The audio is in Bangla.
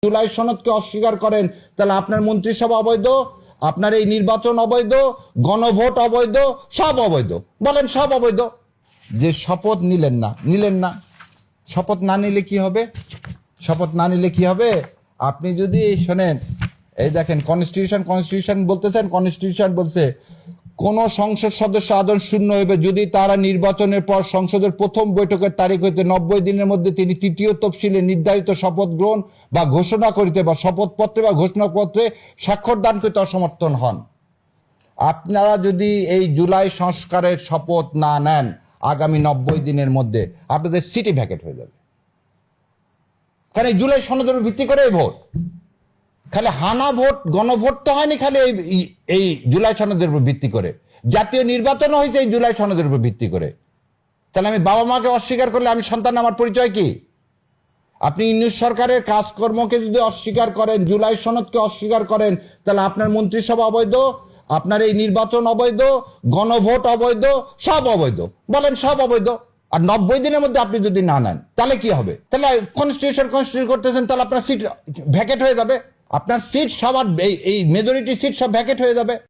জুলাই সনদকে অস্বীকার করেন তাহলে আপনার মন্ত্রিসভা অবৈধ, আপনার এই নির্বাচন অবৈধ, গণভোট অবৈধ, সব অবৈধ। বলেন সব অবৈধ। যে শপথ নিলেন না, শপথ না নিলে কি হবে? শপথ না নিলে কি হবে? আপনি যদি শোনেন, এই দেখেন কনস্টিটিউশন বলতেছেন, কনস্টিটিউশন বলছে কোন সংসদ সদস্য আদর্শ শূন্য হইবে যদি তারা নির্বাচনের পর সংসদের প্রথম বৈঠকের তারিখ হইতে 90 দিনের মধ্যে তিনি তৃতীয় তফসিলে নির্ধারিত শপথ গ্রহণ বা ঘোষণা করিতে বা শপথপত্রে বা ঘোষণাপত্রে স্বাক্ষর দান করিতে অসমর্থন হন। আপনারা যদি এই জুলাই সংস্কারের শপথ না নেন আগামী 90 দিনের মধ্যে আপনাদের সিটি ভ্যাকেট হয়ে যাবে। কারণ এই জুলাই সনদের উপর ভিত্তি করে ভোট, খালি হানা ভোট, গণভোট তো হয়নি খালি এই জুলাই সনদের উপর ভিত্তি করে। জাতীয় নির্বাচন হয়েছে এই জুলাই সনদের উপর ভিত্তি করে। তাহলে আমি বাবা মাকে অস্বীকার করলে আমি সন্তান, আমার পরিচয় কি? আপনি ইউনিট সরকারের কাজকর্মকে যদি অস্বীকার করেন, জুলাই সনদকে অস্বীকার করেন, তাহলে আপনার মন্ত্রিসভা অবৈধ, আপনার এই নির্বাচন অবৈধ, গণভোট অবৈধ, সব অবৈধ। বলেন সব অবৈধ। আর 90 দিনের মধ্যে আপনি যদি না নেন তাহলে কি হবে? তাহলে কনস্টিটিউশন করতেছেন, তাহলে আপনার সিট ভ্যাকেট হয়ে যাবে। আপনার সিট সবার এই মেজরিটি সিট সব ভ্যাকেট হয়ে যাবে।